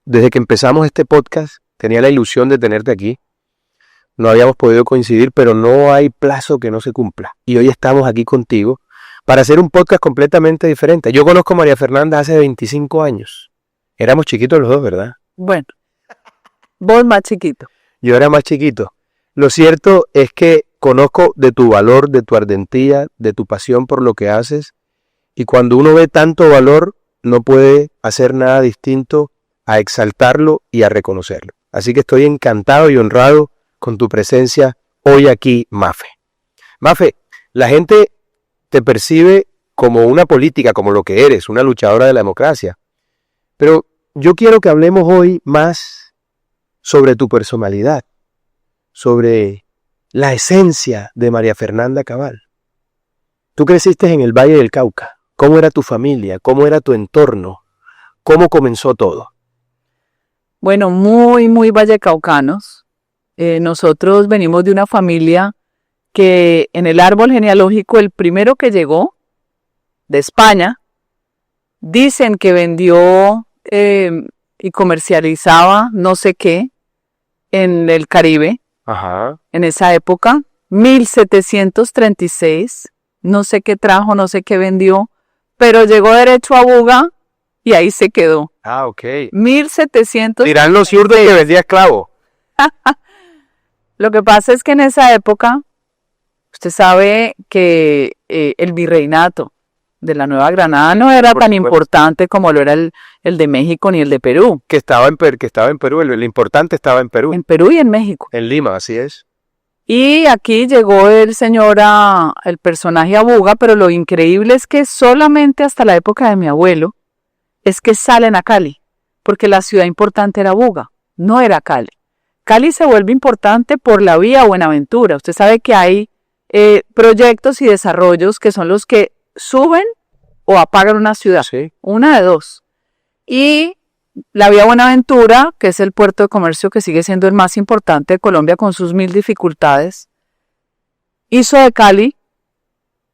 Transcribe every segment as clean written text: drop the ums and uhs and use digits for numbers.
desde que empezamos este podcast, tenía la ilusión de tenerte aquí. No habíamos podido coincidir, pero no hay plazo que no se cumpla. Y hoy estamos aquí contigo para hacer un podcast completamente diferente. Yo conozco a María Fernanda hace 25 años. Éramos chiquitos los dos, ¿verdad? Bueno, vos más chiquito. Yo era más chiquito. Lo cierto es que conozco de tu valor, de tu ardentía, de tu pasión por lo que haces. Y cuando uno ve tanto valor, no puede hacer nada distinto a exaltarlo y a reconocerlo. Así que estoy encantado y honrado con tu presencia hoy aquí, Mafe. Mafe, la gente te percibe como una política, como lo que eres, una luchadora de la democracia. Pero yo quiero que hablemos hoy más sobre tu personalidad, sobre la esencia de María Fernanda Cabal. Tú creciste en el Valle del Cauca. ¿Cómo era tu familia? ¿Cómo era tu entorno? ¿Cómo comenzó todo? Bueno, muy vallecaucanos. Nosotros venimos de una familia que en el árbol genealógico, el primero que llegó de España, dicen que vendió y comercializaba no sé qué en el Caribe. Ajá. En esa época, 1736, no sé qué trajo, no sé qué vendió, pero llegó derecho a Buga y ahí se quedó. Ah, ok. 1736. Dirán los zurdos que vendía esclavo. Lo que pasa es que en esa época, usted sabe que el virreinato de la Nueva Granada no era tan importante como lo era el de México ni el de Perú. Que estaba en Perú, el importante estaba en Perú. En Perú y en México. En Lima, así es. Y aquí llegó el señor, el personaje a Buga, pero lo increíble es que solamente hasta la época de mi abuelo es que salen a Cali, porque la ciudad importante era Buga, no era Cali. Cali se vuelve importante por la vía Buenaventura. Usted sabe que hay proyectos y desarrollos que son los que suben o apagan una ciudad, Sí. Una de dos. Y la vía Buenaventura, que es el puerto de comercio que sigue siendo el más importante de Colombia con sus 1000 dificultades, hizo de Cali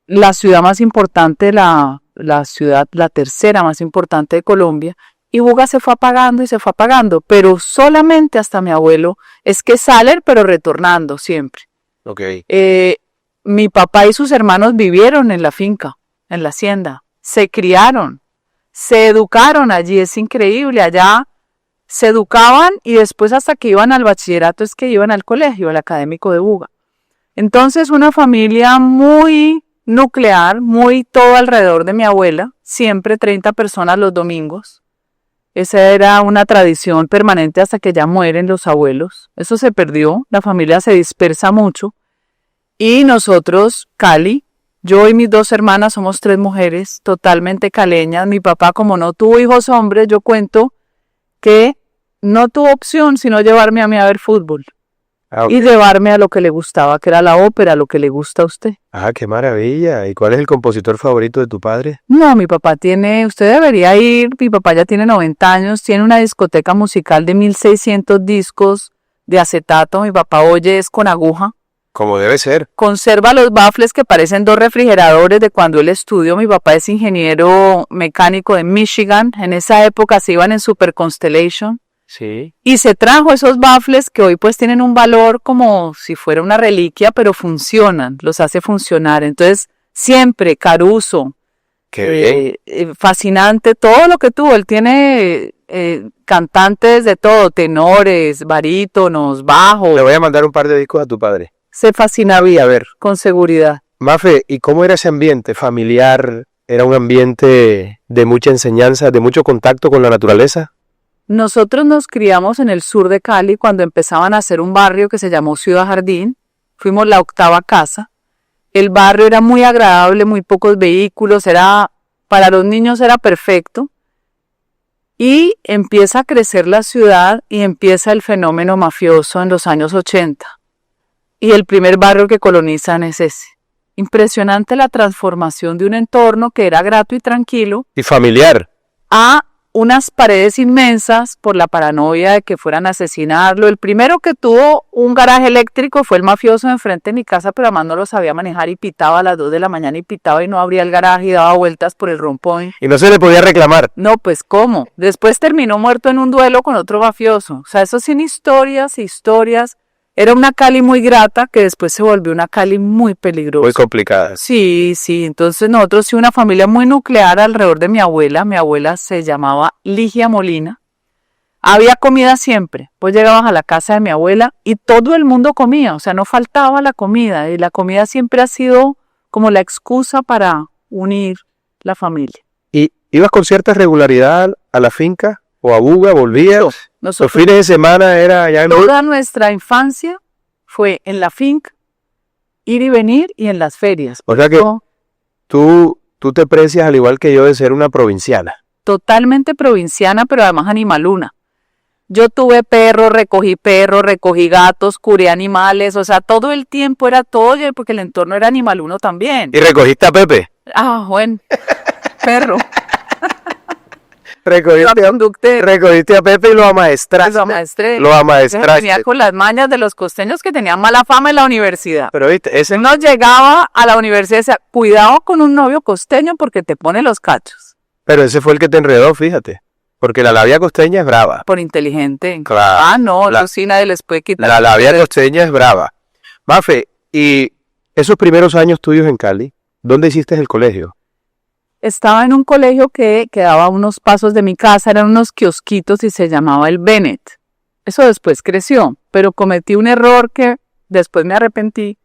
la ciudad más importante, la tercera más importante de Colombia, y Buga se fue apagando y se fue apagando, pero solamente hasta mi abuelo es que salen, pero retornando siempre. Okay. Mi papá y sus hermanos vivieron en la finca, en la hacienda, se criaron, se educaron allí, es increíble, allá se educaban y después hasta que iban al bachillerato es que iban al colegio, al académico de Buga. Entonces una familia muy nuclear, muy todo alrededor de mi abuela, siempre 30 personas los domingos. Esa era una tradición permanente hasta que ya mueren los abuelos. Eso se perdió, la familia se dispersa mucho. Y nosotros, Cali, yo y mis 2 hermanas somos 3 mujeres totalmente caleñas. Mi papá, como no tuvo hijos hombres, yo cuento que no tuvo opción sino llevarme a mí a ver fútbol. Okay. Y llevarme a lo que le gustaba, que era la ópera, lo que le gusta a usted. Ah, qué maravilla. ¿Y cuál es el compositor favorito de tu padre? No, mi papá usted debería ir, mi papá ya tiene 90 años, tiene una discoteca musical de 1600 discos de acetato, mi papá oye es con aguja. Como debe ser. Conserva los baffles que parecen 2 refrigeradores de cuando él estudió. Mi papá es ingeniero mecánico de Michigan. En esa época se iban en Super Constellation. Sí. Y se trajo esos baffles que hoy pues tienen un valor como si fuera una reliquia, pero funcionan, los hace funcionar. Entonces, siempre Caruso. Qué bien. Fascinante todo lo que tuvo. Él tiene cantantes de todo, tenores, barítonos, bajos. Le voy a mandar un par de discos a tu padre. Se fascinaba, a ver, con seguridad. Mafe, ¿y cómo era ese ambiente familiar? ¿Era un ambiente de mucha enseñanza, de mucho contacto con la naturaleza? Nosotros nos criamos en el sur de Cali cuando empezaban a hacer un barrio que se llamó Ciudad Jardín. Fuimos la 8ª casa. El barrio era muy agradable, muy pocos vehículos, para los niños era perfecto. Y empieza a crecer la ciudad y empieza el fenómeno mafioso en los años 80. Y el primer barrio que colonizan es ese. Impresionante la transformación de un entorno que era grato y tranquilo Y familiar. a unas paredes inmensas por la paranoia de que fueran a asesinarlo. El primero que tuvo un garaje eléctrico fue el mafioso enfrente de mi casa, pero además no lo sabía manejar y pitaba a las 2 de la mañana y pitaba y no abría el garaje y daba vueltas por el rompón. Y no se le podía reclamar. No, pues ¿cómo? Después terminó muerto en un duelo con otro mafioso. O sea, eso sin historias, historias. Era una Cali muy grata que después se volvió una Cali muy peligrosa. Muy complicada. Sí, sí. Entonces nosotros sí una familia muy nuclear alrededor de mi abuela. Mi abuela se llamaba Ligia Molina. Había comida siempre. Pues llegabas a la casa de mi abuela y todo el mundo comía. O sea, no faltaba la comida. Y la comida siempre ha sido como la excusa para unir la familia. ¿Y ibas con cierta regularidad a la finca? ¿O a Buga? ¿Volvías? Los fines de semana era ya en... Toda nuestra infancia fue en la finca, ir y venir y en las ferias. O sea que tú te precias, al igual que yo, de ser una provinciana. Totalmente provinciana, pero además animaluna. Yo tuve perros, recogí gatos, curé animales, o sea, todo el tiempo era todo, porque el entorno era animaluno también. ¿Y recogiste a Pepe? Ah, bueno, perro. Recogiste a Pepe y lo amaestraste. Lo amaestraste. Venía con las mañas de los costeños que tenían mala fama en la universidad. Pero viste, ese no llegaba a la universidad y decía, cuidado con un novio costeño porque te pone los cachos. Pero ese fue el que te enredó, fíjate. Porque la labia costeña es brava. Por inteligente. Claro. Ah, no, sí nadie les puede quitar. La labia costeña es brava. Mafe, y esos primeros años tuyos en Cali, ¿dónde hiciste el colegio? Estaba en un colegio que quedaba a unos pasos de mi casa, eran unos kiosquitos y se llamaba el Bennett. Eso después creció, pero cometí un error que después me arrepentí.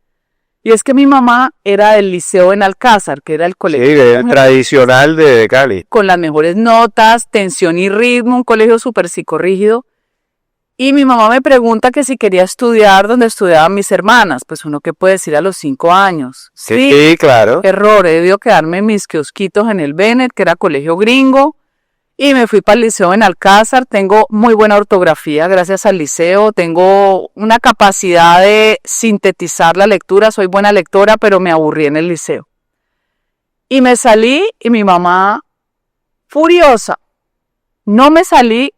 Y es que mi mamá era del liceo en Alcázar, que era el colegio tradicional de Cali. Con las mejores notas, tensión y ritmo, un colegio súper psicorrígido. Y mi mamá me pregunta que si quería estudiar donde estudiaban mis hermanas. Pues uno, ¿qué puede decir a los 5 años? Sí, claro. Error, he debido quedarme en mis kiosquitos en el Bennett, que era colegio gringo. Y me fui para el liceo en Alcázar. Tengo muy buena ortografía gracias al liceo. Tengo una capacidad de sintetizar la lectura. Soy buena lectora, pero me aburrí en el liceo. Y me salí y mi mamá, furiosa. No me salí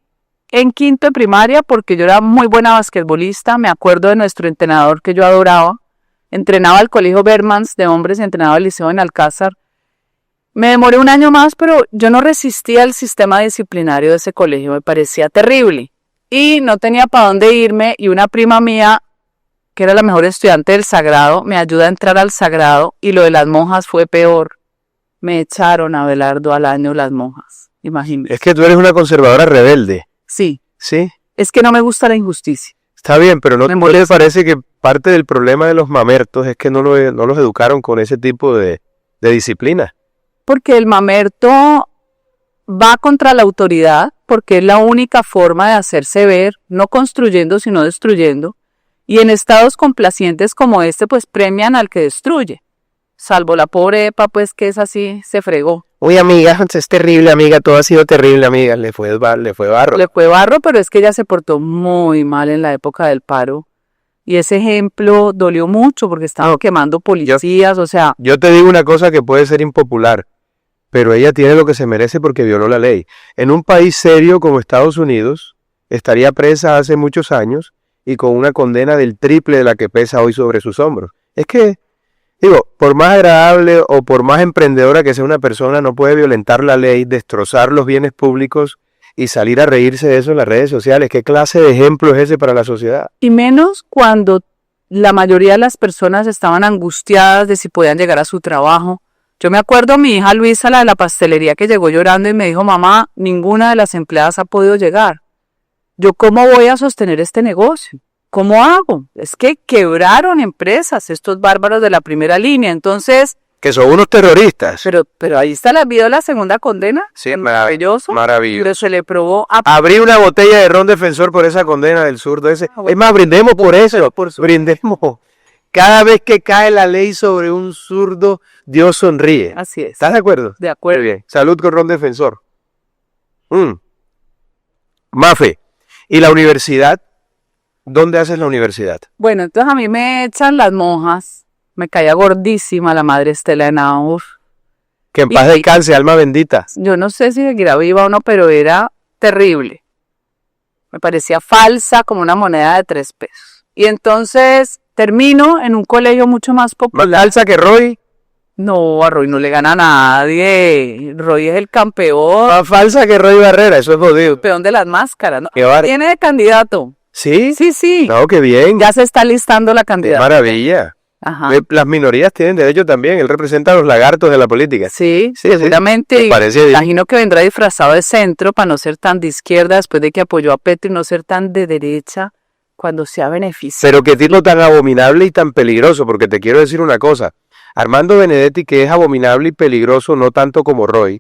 en quinto de primaria porque yo era muy buena basquetbolista. Me acuerdo de nuestro entrenador que yo adoraba. Entrenaba al colegio Bermans de hombres y entrenaba al liceo en Alcázar. Me demoré un año más, pero yo no resistía al sistema disciplinario de ese colegio. Me parecía terrible. Y no tenía para dónde irme. Y una prima mía, que era la mejor estudiante del Sagrado, me ayuda a entrar al Sagrado. Y lo de las monjas fue peor. Me echaron a Abelardo al año las monjas. Imagínate. Es que tú eres una conservadora rebelde. Sí. ¿Sí? Es que no me gusta la injusticia. Está bien, pero ¿no te parece que parte del problema de los mamertos es que no los educaron con ese tipo de disciplina? Porque el mamerto va contra la autoridad, porque es la única forma de hacerse ver, no construyendo, sino destruyendo. Y en estados complacientes como este, pues premian al que destruye. Salvo la pobre Epa, pues que es así, se fregó. Uy, amiga, es terrible, amiga, todo ha sido terrible, amiga, le fue barro. Le fue barro, pero es que ella se portó muy mal en la época del paro. Y ese ejemplo dolió mucho porque estaban quemando policías, o sea... Yo te digo una cosa que puede ser impopular, pero ella tiene lo que se merece porque violó la ley. En un país serio como Estados Unidos, estaría presa hace muchos años y con una condena del triple de la que pesa hoy sobre sus hombros. Es que... digo, por más agradable o por más emprendedora que sea una persona, no puede violentar la ley, destrozar los bienes públicos y salir a reírse de eso en las redes sociales. ¿Qué clase de ejemplo es ese para la sociedad? Y menos cuando la mayoría de las personas estaban angustiadas de si podían llegar a su trabajo. Yo me acuerdo a mi hija Luisa, la de la pastelería, que llegó llorando y me dijo, mamá, ninguna de las empleadas ha podido llegar. Yo, ¿cómo voy a sostener este negocio? ¿Cómo hago? Es que quebraron empresas, estos bárbaros de la primera línea, entonces... Que son unos terroristas. Pero ahí está la segunda condena. Sí, maravilloso. Maravilloso. Pero se le probó... Abrí una botella de ron defensor por esa condena del zurdo ese. Es más, brindemos por eso. Brindemos. Cada vez que cae la ley sobre un zurdo, Dios sonríe. Así es. ¿Estás de acuerdo? De acuerdo. Muy bien. Salud con ron defensor. Mafe, ¿y la universidad? ¿Dónde haces la universidad? Bueno, entonces a mí me echan las monjas. Me caía gordísima la madre Estela de Naur. Que en paz descanse, alma bendita. Yo no sé si seguirá viva o no, pero era terrible. Me parecía falsa como una moneda de 3 pesos. Y entonces termino en un colegio mucho más Más popular. falsa que Roy, No, a Roy no le gana a nadie. Roy es el campeón, más falsa que Roy Barrera, eso es jodido. campeón de las máscaras, ¿no? Qué bar- Tiene de candidato. ¿Sí? Sí, sí. No, qué bien. Ya se está listando la Qué candidata. maravilla. Ajá. Las minorías tienen derecho también. Él representa a los lagartos de la política. Sí, Sí, sí. seguramente. Me parece bien. Imagino que vendrá disfrazado de centro para no ser tan de izquierda después de que apoyó a Petro y no ser tan de derecha cuando sea beneficio. Pero qué tiro tan abominable y tan peligroso, porque te quiero decir una cosa. Armando Benedetti, que es abominable y peligroso no tanto como Roy,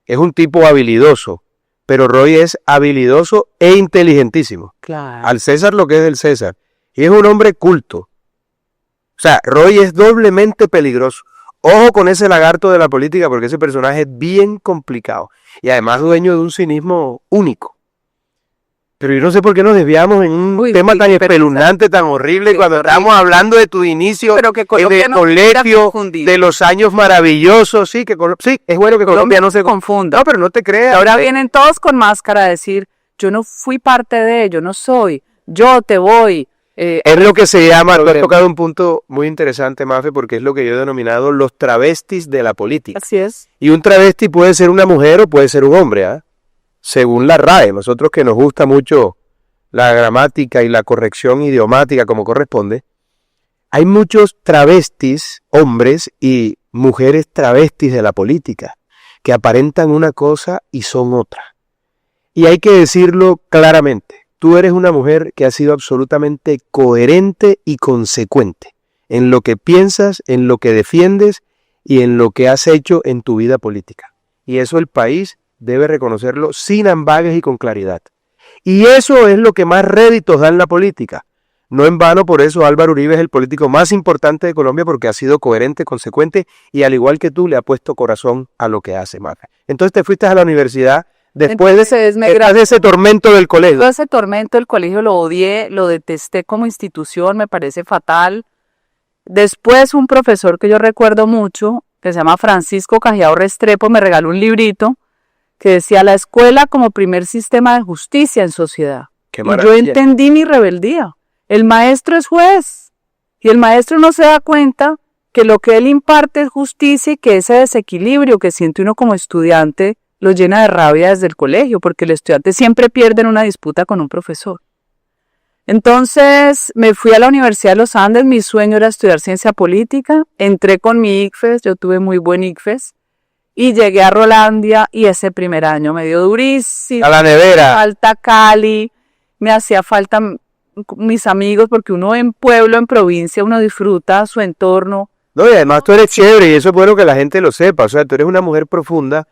es un tipo habilidoso, pero Roy es habilidoso e inteligentísimo. Claro. Al César lo que es del César. Y es un hombre culto. O sea, Roy es doblemente peligroso. Ojo con ese lagarto de la política, porque ese personaje es bien complicado. Y además dueño de un cinismo único. Pero yo no sé por qué nos desviamos en un Uy, tema sí, tan pero- espeluznante, tan horrible, Sí, cuando horrible. estamos hablando de tu inicio Pero que de Colombia no se quiera colegio, confundir. de los años maravillosos. Sí, sí, es bueno que Colombia no se confunda. No, pero no te creas. Ahora vienen todos con máscara a decir, yo no fui parte de, yo no soy, yo te voy. Es lo que se llama, tú has Problema. tocado un punto muy interesante, Mafe, porque es lo que yo he denominado los travestis de la política. Así es. Y un travesti puede ser una mujer o puede ser un hombre, ¿ah? Según la RAE. Nosotros que nos gusta mucho la gramática y la corrección idiomática como corresponde, hay muchos travestis, hombres y mujeres travestis de la política, que aparentan una cosa y son otra. Y hay que decirlo claramente. Tú eres una mujer que ha sido absolutamente coherente y consecuente en lo que piensas, en lo que defiendes y en lo que has hecho en tu vida política. Y eso el país debe reconocerlo sin ambages y con claridad. Y eso es lo que más réditos da en la política. No en vano, por eso Álvaro Uribe es el político más importante de Colombia, porque ha sido coherente, consecuente y al igual que tú le ha puesto corazón a lo que hace, Mafe. Entonces te fuiste a la universidad después Entonces, de ese tormento del colegio. todo ese tormento del colegio lo odié, lo detesté como institución, me parece fatal. Después un profesor que yo recuerdo mucho, que se llama Francisco Cajiao Restrepo, me regaló un librito que decía la escuela como primer sistema de justicia en sociedad. Qué Y yo maravilla. entendí mi rebeldía. El maestro es juez y el maestro no se da cuenta que lo que él imparte es justicia y que ese desequilibrio que siente uno como estudiante lo llena de rabia desde el colegio, porque el estudiante siempre pierde en una disputa con un profesor. Entonces me fui a la Universidad de los Andes, mi sueño era estudiar ciencia política, entré con mi ICFES, yo tuve muy buen ICFES, y llegué a Rolandia y ese primer año me dio durísimo. A la nevera. Falta Cali, me hacía falta mis amigos, porque uno en pueblo, en provincia, uno disfruta su entorno. No, y además tú eres chévere y eso es bueno que la gente lo sepa. O sea, tú eres una mujer profunda,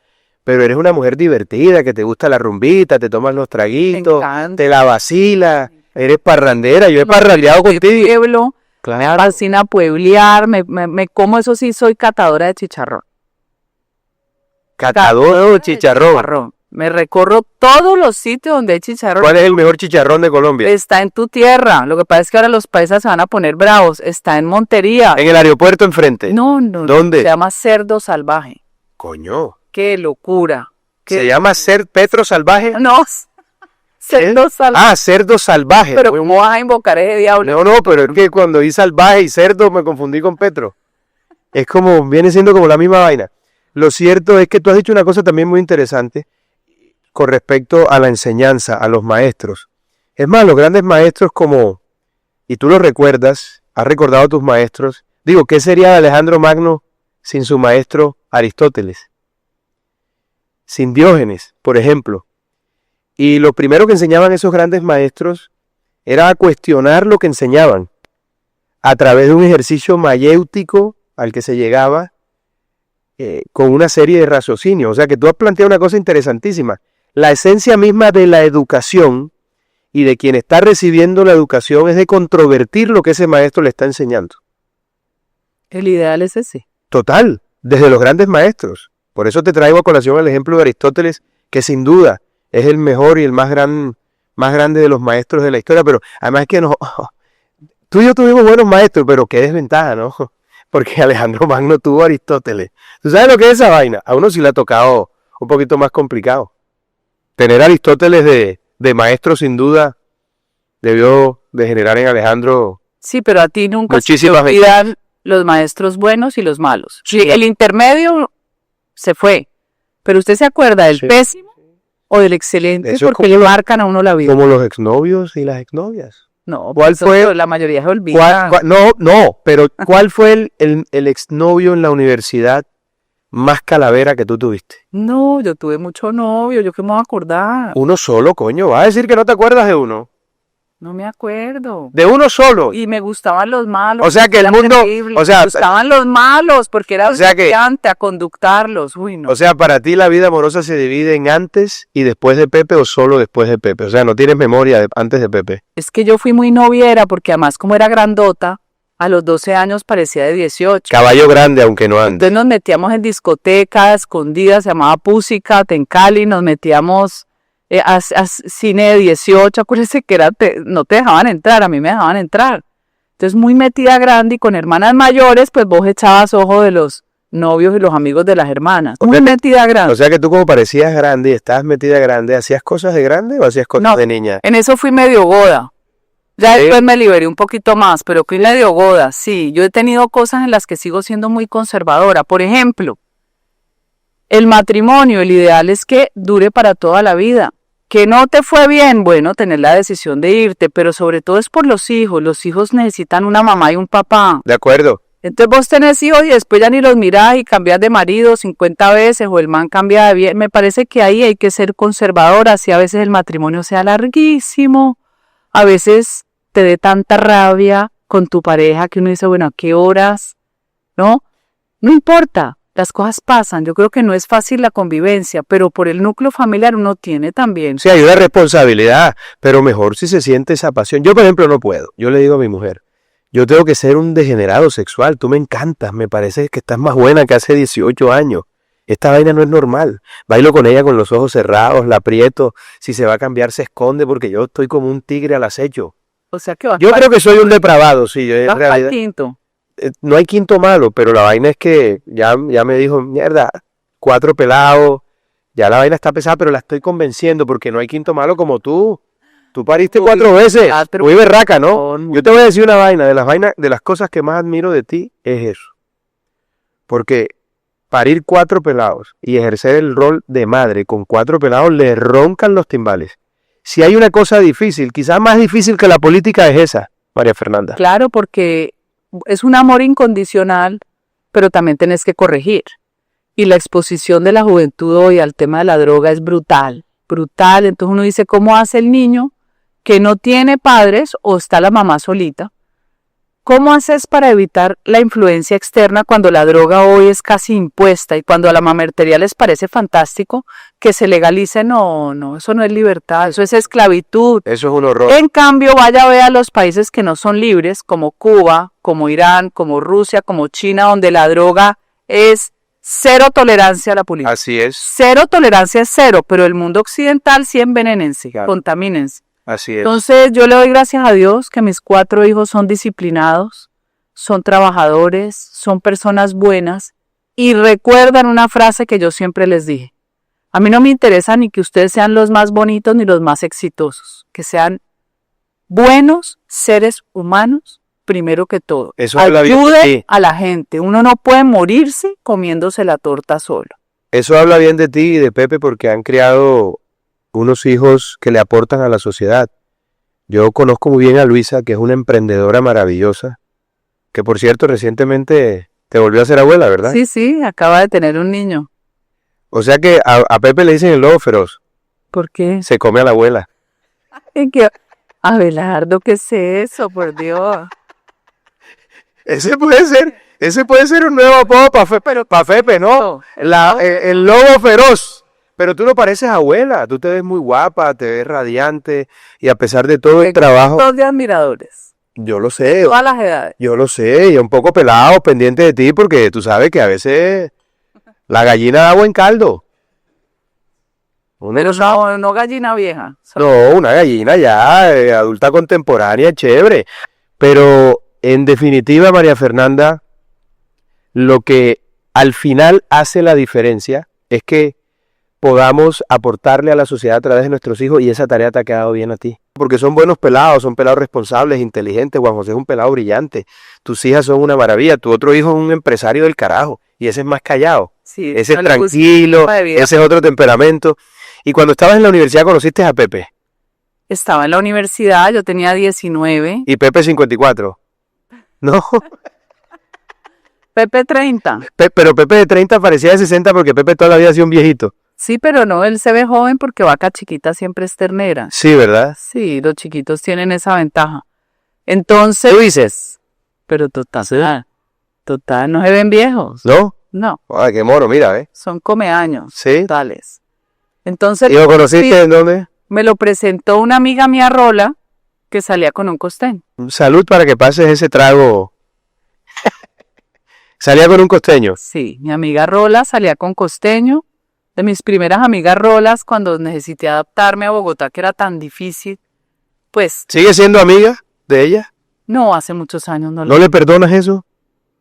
pero eres una mujer divertida, que te gusta la rumbita, te tomas los traguitos, encanta. te la vacilas, eres parrandera. Yo he parrandeado De contigo. pueblo, me Claro. fascina pueblear, me como, eso sí, soy catadora de chicharrón. Catador de chicharrón. Me recorro todos los sitios donde hay chicharrón. ¿Cuál es el mejor chicharrón de Colombia? Está en tu tierra. Lo que pasa es que ahora los paisas se van a poner bravos. Está en Montería. En el aeropuerto enfrente. No, no. ¿Dónde? Se llama cerdo salvaje. Coño. Qué locura. ¿Se llama Petro Salvaje? No, cerdo salvaje. Ah, cerdo salvaje. Pero Muy- ¿cómo vas a invocar ese diablo? No, pero es que cuando di salvaje y cerdo me confundí con Petro. Es como, viene siendo como la misma vaina. Lo cierto es que tú has dicho una cosa también muy interesante con respecto a la enseñanza, a los maestros. Es más, los grandes maestros como, y tú lo recuerdas, has recordado a tus maestros. Digo, ¿qué sería de Alejandro Magno sin su maestro Aristóteles? Sin Diógenes, por ejemplo. Y lo primero que enseñaban esos grandes maestros era a cuestionar lo que enseñaban a través de un ejercicio mayéutico al que se llegaba con una serie de raciocinios. O sea que tú has planteado una cosa interesantísima. La esencia misma de la educación y de quien está recibiendo la educación es de controvertir lo que ese maestro le está enseñando. El ideal es ese. Total, desde los grandes maestros. Por eso te traigo a colación el ejemplo de Aristóteles, que sin duda es el mejor y el más grande de los maestros de la historia. Pero además es que tú y yo tuvimos buenos maestros, pero qué desventaja, ¿no? porque Alejandro Magno tuvo a Aristóteles. ¿Tú sabes lo que es esa vaina? A uno sí le ha tocado un poquito más complicado. Tener a Aristóteles de maestro, sin duda, debió de generar en Alejandro Sí, pero a ti nunca se te muchísimas olvidan los maestros buenos y los malos. Sí, el intermedio se fue, pero usted se acuerda del Sí. pésimo o del excelente Eso es porque le marcan a uno la vida. como los exnovios y las exnovias. No, ¿Cuál eso fue? la mayoría se olvida. No, pero ¿cuál fue el exnovio en la universidad más calavera que tú tuviste? No, yo tuve mucho novio, yo qué me voy a acordar. Uno solo, coño. ¿Vas a decir que no te acuerdas de uno? No me acuerdo. De uno solo. Y me gustaban los malos. O sea que el era mundo, terrible. o sea, Me gustaban los malos porque era o sea que- brillante a conductarlos. Uy, no. O sea, para ti la vida amorosa se divide en antes y después de Pepe o solo después de Pepe. O sea, no tienes memoria de antes de Pepe. Es que yo fui muy noviera porque además como era grandota, a los 12 años parecía de 18. Caballo grande, aunque no antes. Entonces nos metíamos en discotecas escondidas, se llamaba Pussycat en Cali, nos metíamos a cine de 18, acuérdense que no te dejaban entrar, a mí me dejaban entrar. Entonces muy metida grande y con hermanas mayores, pues vos echabas ojo de los novios y los amigos de las hermanas. Muy metida grande. O sea que tú como parecías grande y estabas metida grande, ¿hacías cosas de grande o hacías cosas No. de niña? En eso fui medio goda. Ya ¿Sí? después me liberé un poquito más, pero fui medio goda, sí. Yo he tenido cosas en las que sigo siendo muy conservadora. Por ejemplo, el matrimonio, el ideal es que dure para toda la vida. Que no te fue bien, bueno, tener la decisión de irte, pero sobre todo es por los hijos. Los hijos necesitan una mamá y un papá. De acuerdo. Entonces vos tenés hijos y después ya ni los mirás y cambias de marido 50 veces o el man cambia de bien. Me parece que ahí hay que ser conservadora, si a veces el matrimonio sea larguísimo, a veces te dé tanta rabia con tu pareja que uno dice, bueno, ¿a qué horas? ¿No? No importa, las cosas pasan. Yo creo que no es fácil la convivencia, pero por el núcleo familiar uno tiene también. Sí, hay una responsabilidad, pero mejor si se siente esa pasión. Yo, por ejemplo, no puedo. Yo le digo a mi mujer, yo tengo que ser un degenerado sexual. Tú me encantas, me parece que estás más buena que hace 18 años. Esta vaina no es normal. Bailo con ella con los ojos cerrados, la aprieto. Si se va a cambiar, se esconde porque yo estoy como un tigre al acecho. O sea que vas Yo pa'l- creo que soy un depravado, sí. Yo en vas pa'l realidad, quinto. no hay quinto malo, pero la vaina es que ya me dijo, mierda, 4 pelados, ya la vaina está pesada, pero la estoy convenciendo porque no hay quinto malo como tú. Tú pariste Uy, 4 veces. cuatro. Muy berraca, ¿no? Muy- Yo te voy a decir una vaina, de las cosas que más admiro de ti es eso. Porque parir 4 pelados y ejercer el rol de madre con 4 pelados le roncan los timbales. Si hay una cosa difícil, quizás más difícil que la política es esa, María Fernanda. Claro, porque es un amor incondicional, pero también tenés que corregir. Y la exposición de la juventud hoy al tema de la droga es brutal, brutal. Entonces uno dice, ¿cómo hace el niño que no tiene padres o está la mamá solita? ¿Cómo haces para evitar la influencia externa cuando la droga hoy es casi impuesta y cuando a la mamertería les parece fantástico que se legalice? No, no, eso no es libertad, eso es esclavitud. Eso es un horror. En cambio, vaya a ver a los países que no son libres, como Cuba, como Irán, como Rusia, como China, donde la droga es cero tolerancia a la política. Así es, Cero tolerancia es cero, pero el mundo occidental sí envenenense, Claro. contamínense. así es. Entonces yo le doy gracias a Dios que mis 4 hijos son disciplinados, son trabajadores, son personas buenas y recuerdan una frase que yo siempre les dije. A mí no me interesa ni que ustedes sean los más bonitos ni los más exitosos, que sean buenos seres humanos primero que todo. Eso habla bien de Ayude ti. a la gente. Uno no puede morirse comiéndose la torta solo. Eso habla bien de ti y de Pepe porque han criado unos hijos que le aportan a la sociedad. Yo conozco muy bien a Luisa, que es una emprendedora maravillosa, que por cierto recientemente te volvió a ser abuela, ¿verdad? Sí, sí, acaba de tener un niño. O sea que a Pepe le dicen el lobo feroz, ¿Por qué? se come a la abuela. Es que, Abelardo, ¿qué es eso? Por Dios. Ese puede ser un nuevo apodo para Pepe, ¿no? El lobo feroz. Pero tú no pareces abuela, tú te ves muy guapa, te ves radiante y a pesar de todo el trabajo, Todos de admiradores. yo lo sé, Todas las edades. yo lo sé, y un poco pelado, pendiente de ti, porque tú sabes que a veces la gallina da buen caldo. Pero no, no gallina vieja. No, una gallina ya, adulta contemporánea, chévere. Pero en definitiva, María Fernanda, lo que al final hace la diferencia es que podamos aportarle a la sociedad a través de nuestros hijos y esa tarea te ha quedado bien a ti. Porque son buenos pelados, son pelados responsables, inteligentes. Juan José es un pelado brillante. Tus hijas son una maravilla. Tu otro hijo es un empresario del carajo y ese es más callado. Sí, Ese no es le gusta tranquilo, el tipo de vida. ese es otro temperamento. Y cuando estabas en la universidad conociste a Pepe Estaba en la universidad, yo tenía 19, y Pepe 54. No, Pepe 30. pero Pepe de 30 parecía de 60 porque Pepe toda la vida ha sido un viejito. Sí, pero no, él se ve joven porque vaca chiquita siempre es ternera. Sí, ¿verdad? Sí, los chiquitos tienen esa ventaja. Entonces, tú dices, pero total, no se ven viejos. ¿No? No, Ay, qué mono, mira, ¿eh? son comeaños, Sí. totales. Entonces, ¿Y lo conociste en dónde? me lo presentó una amiga mía, Rola, que salía con un costeño. Salud para que pases ese trago. Salía con un costeño. Sí, mi amiga Rola salía con costeño. De mis primeras amigas Rolas, cuando necesité adaptarme a Bogotá, que era tan difícil, pues, ¿Sigue siendo amiga de ella? no, hace muchos años no ¿No le perdonas eso?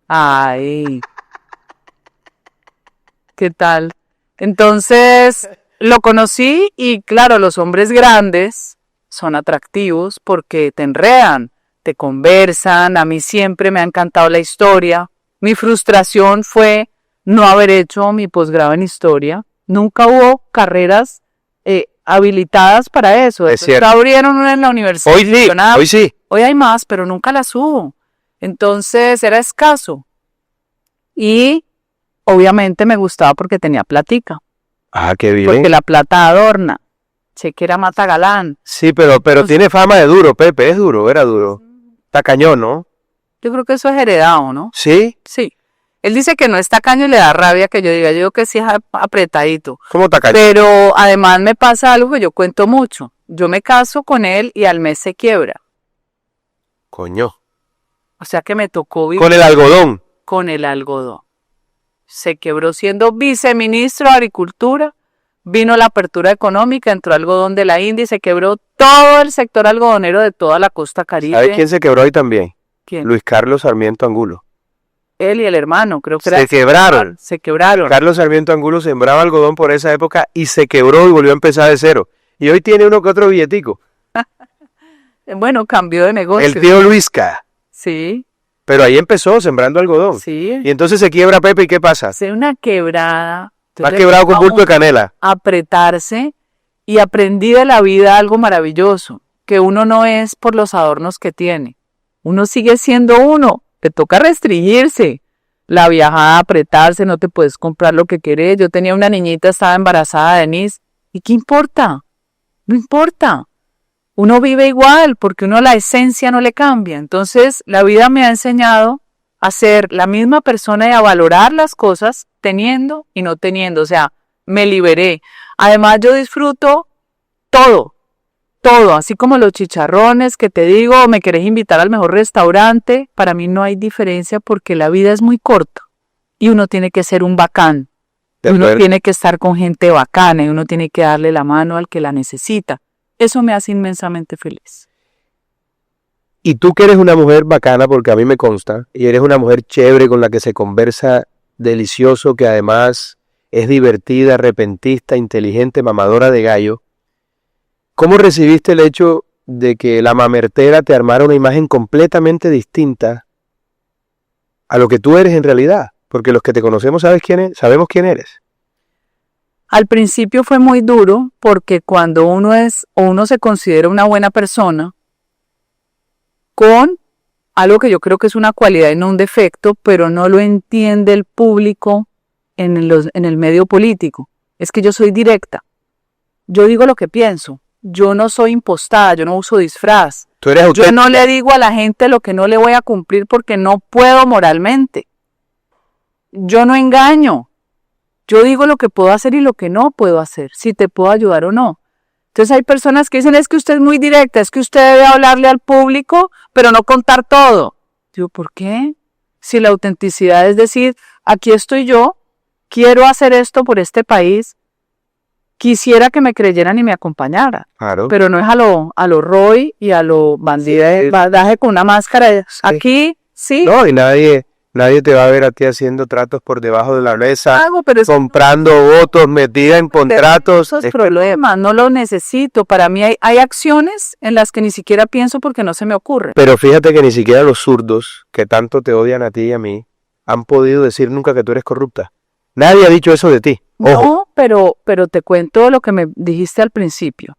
Ay, ¿qué tal? Entonces, lo conocí y claro, los hombres grandes son atractivos porque te enredan, te conversan, a mí siempre me ha encantado la historia. Mi frustración fue no haber hecho mi posgrado en historia. Nunca hubo carreras habilitadas para eso. Es Después cierto. abrieron una en la universidad. Hoy sí, Nacional. hoy sí. Hoy hay más, pero nunca las hubo. Entonces era escaso. Y obviamente me gustaba porque tenía platica. Ah, qué bien. Porque la plata adorna. Chequera mata galán. Sí, pero tiene fama de duro, Pepe, es duro, era duro. Está cañón, ¿no? Yo creo que eso es heredado, ¿no? ¿Sí? Sí. Él dice que no está caño y le da rabia que yo diga. Yo digo que sí es apretadito. ¿Cómo está cañón? Pero además me pasa algo que yo cuento mucho. Yo me caso con él y al mes se quiebra. Coño. O sea que me tocó vivir Con el algodón. con el algodón. Se quebró siendo viceministro de Agricultura. Vino la apertura económica, entró algodón de la India y se quebró todo el sector algodonero de toda la costa Caribe. ¿Sabes quién se quebró hoy también? ¿Quién? Luis Carlos Sarmiento Angulo. Él y el hermano, creo que Se quebraron. Se quebraron. Carlos Sarmiento Angulo sembraba algodón por esa época y se quebró y volvió a empezar de cero. Y hoy tiene uno que otro billetico. Bueno, cambió de negocio. El tío Luisca. Sí, Pero ahí empezó sembrando algodón. sí. Y entonces se quiebra Pepe y ¿qué pasa? Hace una quebrada. Está Entonces, quebrado con vamos bulto de canela. a apretarse y aprendí de la vida algo maravilloso, que uno no es por los adornos que tiene. Uno sigue siendo uno. Te toca restringirse. La viajada, apretarse, no te puedes comprar lo que querés. Yo tenía una niñita, estaba embarazada de Denise. ¿Y qué importa? No importa. Uno vive igual porque uno la esencia no le cambia. Entonces, la vida me ha enseñado a ser la misma persona y a valorar las cosas teniendo y no teniendo. O sea, me liberé. Además, yo disfruto todo. Todo, así como los chicharrones que te digo, me querés invitar al mejor restaurante, para mí no hay diferencia porque la vida es muy corta y uno tiene que ser un bacán, y uno tiene que estar con gente bacana y uno tiene que darle la mano al que la necesita. Eso me hace inmensamente feliz. Y tú que eres una mujer bacana, porque a mí me consta, y eres una mujer chévere con la que se conversa delicioso, que además es divertida, repentista, inteligente, mamadora de gallo. ¿Cómo recibiste el hecho de que la mamertera te armara una imagen completamente distinta a lo que tú eres en realidad? Porque los que te conocemos sabemos quién eres. Al principio fue muy duro porque cuando uno se considera una buena persona, con algo que yo creo que es una cualidad y no un defecto, pero no lo entiende el público en el medio político, es que yo soy directa. Yo digo lo que pienso. Yo no soy impostada, yo no uso disfraz. Tú eres auténtica. Yo no le digo a la gente lo que no le voy a cumplir porque no puedo moralmente. Yo no engaño. Yo digo lo que puedo hacer y lo que no puedo hacer, si te puedo ayudar o no. Entonces hay personas que dicen, es que usted es muy directa, es que usted debe hablarle al público, pero no contar todo. Digo, ¿por qué? Si la autenticidad es decir, aquí estoy yo, quiero hacer esto por este país, quisiera que me creyeran y me acompañaran. Claro. Pero no es a lo Roy y a lo bandida de Sí. bandaje con una máscara. Sí. Aquí, sí. No, y nadie Nadie te va a ver a ti haciendo tratos por debajo de la mesa, Hago, pero es comprando votos, metida en contratos. esos problemas, no lo necesito. Para mí hay acciones en las que ni siquiera pienso porque no se me ocurre. Pero fíjate que ni siquiera los zurdos, que tanto te odian a ti y a mí, han podido decir nunca que tú eres corrupta. Nadie ha dicho eso de ti. Ojo. No, pero te cuento lo que me dijiste al principio.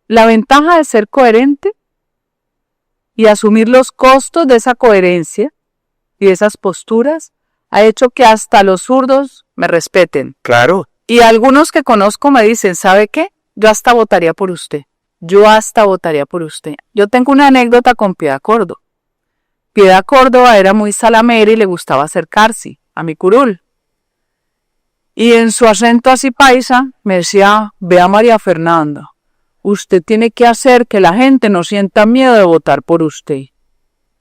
La ventaja de ser coherente y asumir los costos de esa coherencia y de esas posturas ha hecho que hasta los zurdos me respeten. Claro. Y algunos que conozco me dicen, ¿sabe qué? Yo hasta votaría por usted. Yo hasta votaría por usted. Yo tengo una anécdota con Piedad Córdoba. Piedad Córdoba era muy salamera y le gustaba acercarse a mi curul. Y en su acento así paisa me decía, vea María Fernanda, usted tiene que hacer que la gente no sienta miedo de votar por usted.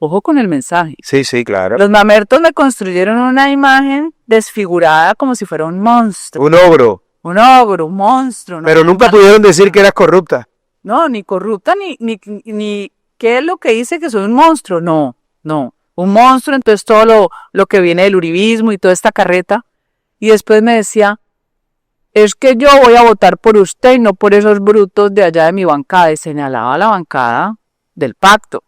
Ojo con el mensaje. Sí, sí, claro. Los mamertos me construyeron una imagen desfigurada como si fuera un monstruo. Un ogro. Un ogro, un monstruo. ¿No? Pero nunca pudieron decir que eras corrupta. No, ni corrupta, ni qué es lo que dice que soy un monstruo. No. Un monstruo, entonces todo lo que viene del uribismo y toda esta carreta. Y después me decía, es que yo voy a votar por usted y no por esos brutos de allá de mi bancada. Y señalaba la bancada del pacto.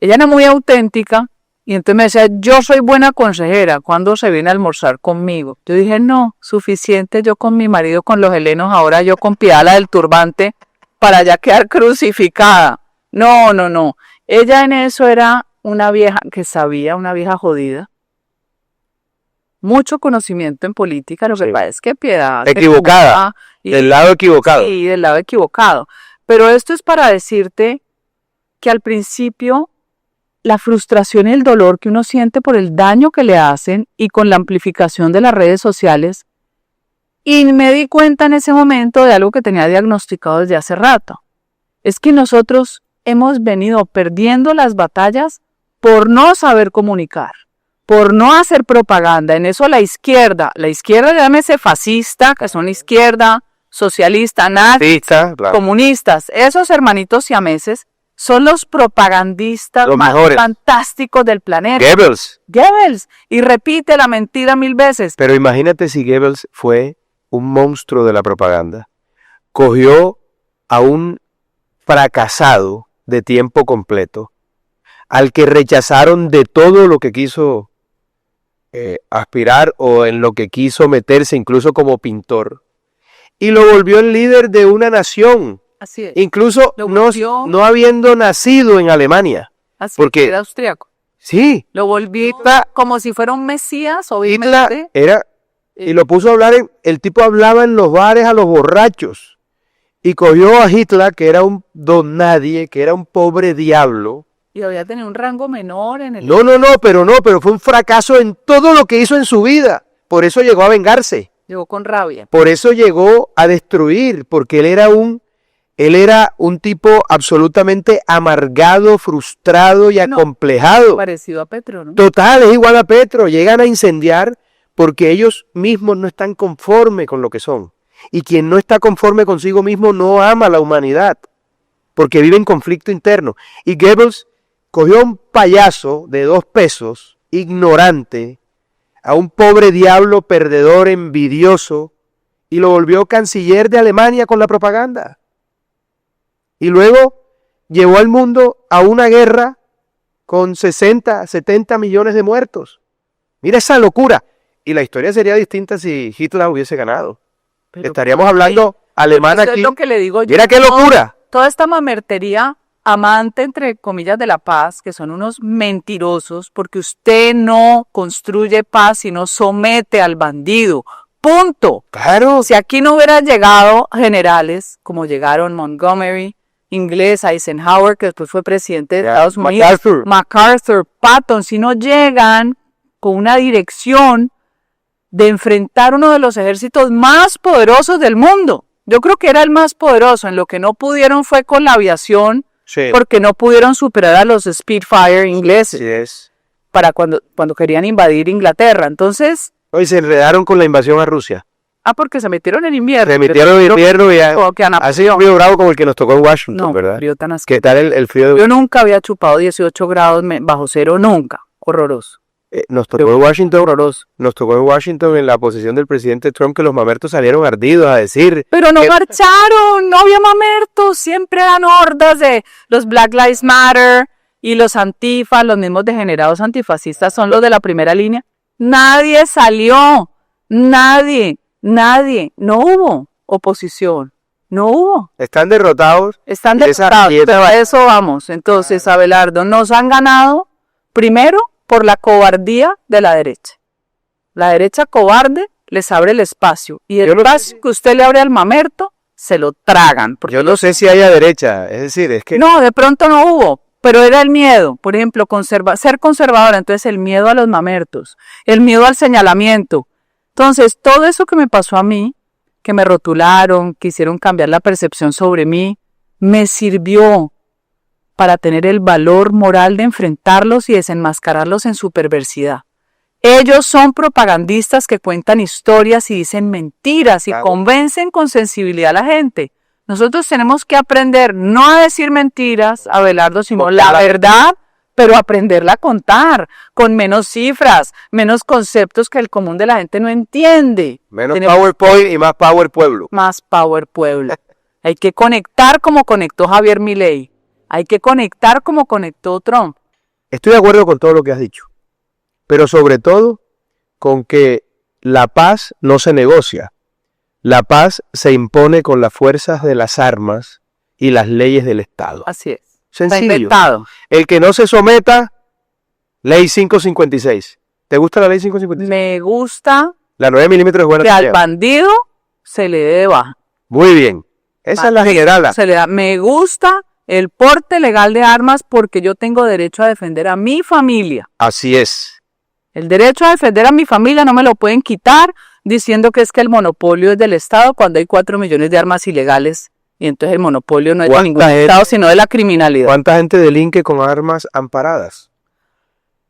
Ella era muy auténtica y entonces me decía, yo soy buena consejera, ¿cuándo se viene a almorzar conmigo? Yo dije, no, suficiente yo con mi marido, con los helenos, ahora yo con Piedad la del turbante para ya quedar crucificada. No. Ella en eso era una vieja que sabía, una vieja jodida. Mucho conocimiento en política, lo que pasa es que Piedad... Equivocada, del lado equivocado. Sí, del lado equivocado. Pero esto es para decirte que al principio la frustración y el dolor que uno siente por el daño que le hacen y con la amplificación de las redes sociales, y me di cuenta en ese momento de algo que tenía diagnosticado desde hace rato. Es que nosotros hemos venido perdiendo las batallas por no saber comunicar, por no hacer propaganda. En eso la izquierda, llámese fascista, que son izquierda, socialista, nazista, claro, comunistas, esos hermanitos siameses, son los propagandistas más fantásticos del planeta. Goebbels. Y repite la mentira 1000 veces. Pero imagínate si Goebbels fue un monstruo de la propaganda. Cogió a un fracasado de tiempo completo, al que rechazaron de todo lo que quiso aspirar o en lo que quiso meterse, incluso como pintor, y lo volvió el líder de una nación. Así es. Incluso no habiendo nacido en Alemania. Así porque era austriaco. Sí. Lo volvió como si fuera un mesías, obviamente. Hitler era, y lo puso a hablar, el tipo hablaba en los bares a los borrachos. Y cogió a Hitler, que era un don nadie, que era un pobre diablo. Y había tenido un rango menor en el... No, pero fue un fracaso en todo lo que hizo en su vida. Por eso llegó a vengarse. Llegó con rabia. Por eso llegó a destruir, porque él era un tipo absolutamente amargado, frustrado y acomplejado. Parecido a Petro, ¿no? Total, es igual a Petro. Llegan a incendiar porque ellos mismos no están conformes con lo que son. Y quien no está conforme consigo mismo no ama a la humanidad, porque vive en conflicto interno. Y Goebbels cogió a un payaso de 2 pesos, ignorante, a un pobre diablo perdedor, envidioso, y lo volvió canciller de Alemania con la propaganda. Y luego llevó al mundo a una guerra con 60, 70 millones de muertos. Mira esa locura. Y la historia sería distinta si Hitler hubiese ganado. Pero estaríamos hablando alemán aquí. Es lo que le digo yo. Mira qué locura. Toda esta mamertería amante, entre comillas, de la paz, que son unos mentirosos, porque usted no construye paz, sino somete al bandido. Punto. Claro. Si aquí no hubieran llegado generales, como llegaron Montgomery, inglés, Eisenhower, que después fue presidente de Estados Unidos, MacArthur, Patton, si no llegan con una dirección de enfrentar uno de los ejércitos más poderosos del mundo. Yo creo que era el más poderoso. En lo que no pudieron fue con la aviación, sí, porque no pudieron superar a los Spitfire ingleses. Yes. Para cuando querían invadir Inglaterra. Entonces... Hoy se enredaron con la invasión a Rusia. Porque se metieron en invierno. Se metieron en invierno y ha sido un frío bravo como el que nos tocó en Washington, ¿verdad? Frío tan asqueroso. ¿Qué tal el frío? Yo nunca había chupado 18 grados bajo cero, nunca. Horroroso. Nos tocó en Washington, Horroroso. en la posición del presidente Trump que los mamertos salieron ardidos a decir Pero no que- marcharon, no había mamertos, siempre eran hordas de los Black Lives Matter y los antifas, los mismos degenerados antifascistas son los de la primera línea. Nadie salió, nadie, no hubo oposición, no hubo. están derrotados. Están Y esa derrotados, fiesta- pero a eso vamos. Entonces, Abelardo, nos han ganado primero por la cobardía de la derecha. La derecha cobarde les abre el espacio y el Yo no sé espacio que usted le abre al mamerto se lo tragan. Porque Yo no sé si haya derecha, es decir, es que no, de pronto no hubo, pero era el miedo. Por ejemplo, ser conservadora, entonces el miedo a los mamertos, el miedo al señalamiento. Entonces, todo eso que me pasó a mí, que me rotularon, quisieron cambiar la percepción sobre mí, me sirvió para tener el valor moral de enfrentarlos y desenmascararlos en su perversidad. Ellos son propagandistas que cuentan historias y dicen mentiras y Claro. convencen con sensibilidad a la gente. Nosotros tenemos que aprender no a decir mentiras, Abelardo, sino Porque la la- verdad, pero aprenderla a contar, con menos cifras, menos conceptos que el común de la gente no entiende. menos Tenemos PowerPoint y más Power Pueblo. más Power Pueblo. Hay que conectar como conectó Javier Milei. Hay que conectar como conectó Trump. Estoy de acuerdo con todo lo que has dicho, pero sobre todo con que la paz no se negocia. La paz se impone con las fuerzas de las armas y las leyes del Estado. Así es. Está Sencillo. inventado. El que no se someta, ley 556. ¿Te gusta la ley 556? Me gusta La 9 milímetros es buena. que al tarea. bandido se le dé de baja. Muy bien. Esa es la generala. Se le da. Me gusta el porte legal de armas porque yo tengo derecho a defender a mi familia. Así es. El derecho a defender a mi familia no me lo pueden quitar diciendo que es que el monopolio es del Estado cuando hay 4 millones de armas ilegales. Y entonces el monopolio no es de ¿Cuánta ningún gente- Estado, sino de la criminalidad. ¿Cuánta gente delinque con armas amparadas?